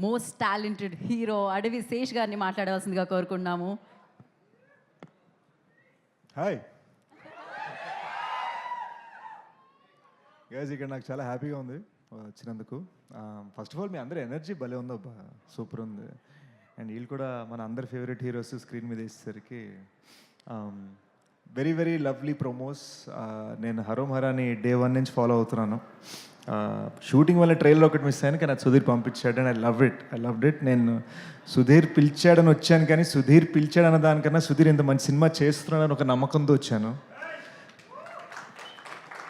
Most talented hero అడవి శేష్ గారిని మాట్లాడవలసిందిగా కోరుకున్నాము. హాయ్ గైస్, ఇక్కడ నాకు చాలా హ్యాపీగా ఉంది వచ్చినందుకు. ఫస్ట్ ఆఫ్ ఆల్ మీ అందరి ఎనర్జీ భలే ఉందబ్బా, సూపర్ ఉంది. అండ్ వీళ్ళు కూడా మన అందరి ఫేవరెట్ హీరోస్ స్క్రీన్ మీద వేసేసరికి వెరీ వెరీ లవ్లీ ప్రొమోస్. నేను హరోం హరాని డే 1 నుంచి ఫాలో అవుతున్నాను. షూటింగ్ వల్ల ట్రైలర్ ఒకటి మిస్ అయ్యాను, కానీ అది సుధీర్ పంపించాడు అండ్ ఐ లవ్డ్ ఇట్. నేను సుధీర్ పిలిచాడని వచ్చాను, కానీ సుధీర్ పిలిచాడన్న దానికన్నా సుధీర్ ఇంత మంచి సినిమా చేస్తున్నాడని ఒక నమ్మకంతో వచ్చాను.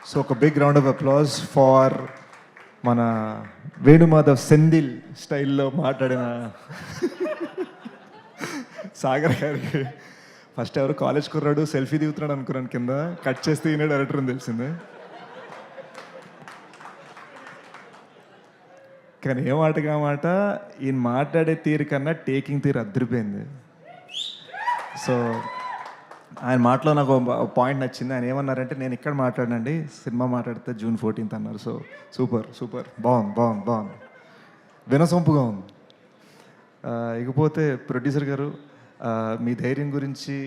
సో ఒక big round of applause for మన వేణుమాధవ్ సెందిల్ స్టైల్లో మాట్లాడిన సాగర్ గారికి. ఫస్ట్ ఎవరు కాలేజ్ కుర్రాడు సెల్ఫీ దిగుతున్నాడు అనుకున్నాను, కింద కట్ చేస్తే ఈయన డైరెక్టర్ అని తెలిసింది. కానీ ఏ మాటగా మాట ఈయన మాట్లాడే తీరు కన్నా టేకింగ్ తీరు అద్దరిపోయింది. సో ఆయన మాటలో నాకు పాయింట్ నచ్చింది. ఆయన ఏమన్నారంటే, నేను ఇక్కడ మాట్లాడినండి, సినిమా మాట్లాడితే June 14th అన్నారు. సో సూపర్ బాగుంది, వినసొంపుగా ఉంది. ఇకపోతే ప్రొడ్యూసర్ గారు, మీ ధైర్యం గురించి,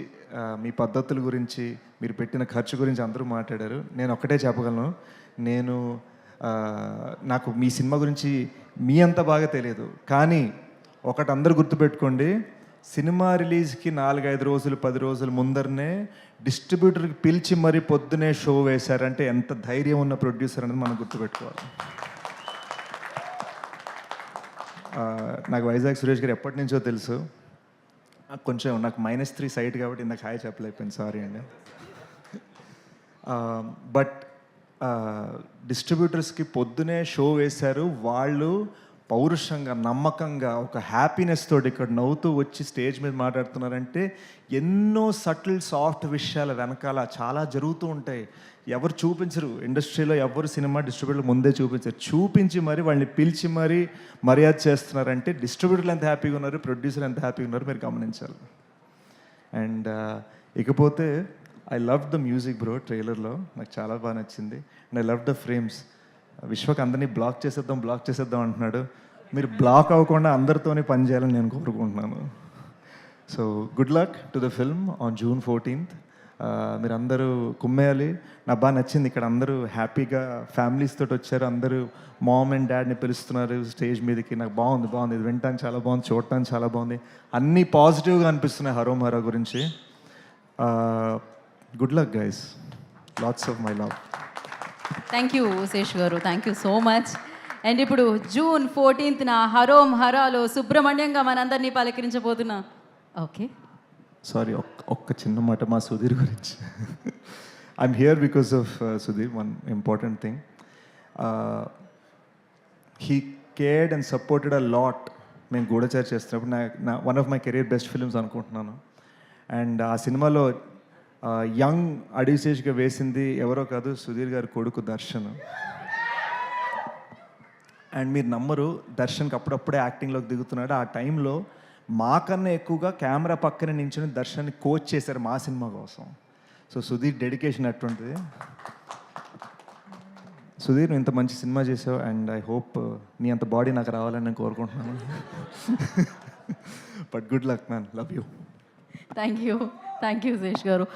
మీ పద్ధతుల గురించి, మీరు పెట్టిన ఖర్చు గురించి అందరూ మాట్లాడారు. నేను ఒక్కటే చెప్పగలను, నాకు మీ సినిమా గురించి మీ అంత బాగా తెలియదు, కానీ ఒకటి అందరూ గుర్తుపెట్టుకోండి, సినిమా రిలీజ్కి 4-5 రోజులు 10 రోజుల ముందరనే డిస్ట్రిబ్యూటర్కి పిలిచి మరీ పొద్దునే షో వేశారంటే ఎంత ధైర్యం ఉన్న ప్రొడ్యూసర్ అనేది మనం గుర్తుపెట్టుకోవాలి. నాకు వైజాగ్ సురేష్ గారు ఎప్పటి నుంచో తెలుసు. కొంచెం నాకు -3 సైట్ కాబట్టి ఇందాక హాయ్ చెప్పలేకపోయింది, సారీ అండి. బట్ డిస్ట్రిబ్యూటర్స్కి పొద్దునే షో వేశారు. వాళ్ళు పౌరుషంగా, నమ్మకంగా, ఒక హ్యాపీనెస్ తోటి ఇక్కడ నవ్వుతూ వచ్చి స్టేజ్ మీద మాట్లాడుతున్నారంటే ఎన్నో సటిల్ సాఫ్ట్ విషయాల వెనకాల చాలా జరుగుతూ ఉంటాయి. ఎవరు చూపించరు, ఇండస్ట్రీలో ఎవరు సినిమా డిస్ట్రిబ్యూటర్లు ముందే చూపించి మరి వాళ్ళని పిలిచి మరీ మర్యాద చేస్తున్నారంటే డిస్ట్రిబ్యూటర్లు ఎంత హ్యాపీగా ఉన్నారు, ప్రొడ్యూసర్ ఎంత హ్యాపీగా ఉన్నారు మీరు గమనించాలి. అండ్ ఇకపోతే I love the music bro. ట్రైలర్లో నాకు చాలా బాగా నచ్చింది. And I love the frames. Vishwak అందరినీ బ్లాక్ చేసేద్దాం అంటున్నాడు. మీరు బ్లాక్ అవ్వకుండా అందరితోనే పని చేయాలని నేను కోరుకుంటున్నాను. So good luck to the film on June 14th. మీరు అందరూ కుమ్మేయాలి. నాకు బాగా నచ్చింది, ఇక్కడ అందరూ హ్యాపీగా ఫ్యామిలీస్ తోటి వచ్చారు. అందరూ మామ్ అండ్ డాడ్ని పిలుస్తున్నారు స్టేజ్ మీదకి. నాకు బాగుంది. ఇది వినటానికి చాలా బాగుంది, చూడటానికి చాలా బాగుంది. అన్నీ పాజిటివ్గా అనిపిస్తున్నాయి హరోం హరా గురించి. Good luck guys, lots of my love. Thank you Sesh గారు, thank you so much. And ఇప్పుడు June 14th హరోం హరాలో సుబ్రహ్మణ్యంగా మనందరినీ పలకరించబోతున్నా. ఓకే, సారీ, ఒక్క చిన్న మాట మా సుధీర్ గురించి. I'm here because of Sudheer. One important thing, he cared and supported a lot. మేము గూఢచారి చేస్తున్నప్పుడు నా one of my career best films అనుకుంటున్నాను. అండ్ ఆ సినిమాలో యంగ్ అడివిశేష్గా వేసింది ఎవరో కాదు, సుధీర్ గారి కొడుకు దర్శన్. అండ్ మీరు నమ్మరు, దర్శన్కి అప్పుడప్పుడే యాక్టింగ్లోకి దిగుతున్నాడు. ఆ టైంలో మాకన్నా ఎక్కువగా కెమెరా పక్కన నించుని దర్శన్ని కోచ్ చేశారు మా సినిమా కోసం. సో సుధీర్ డెడికేషన్ అటువంటిది. సుధీర్, నువ్వు ఇంత మంచి సినిమా చేసావు అండ్ ఐ హోప్ నీ అంత బాడీ నాకు రావాలని నేను కోరుకుంటున్నాను. But good luck man, love you. Thank you Sesh గారు.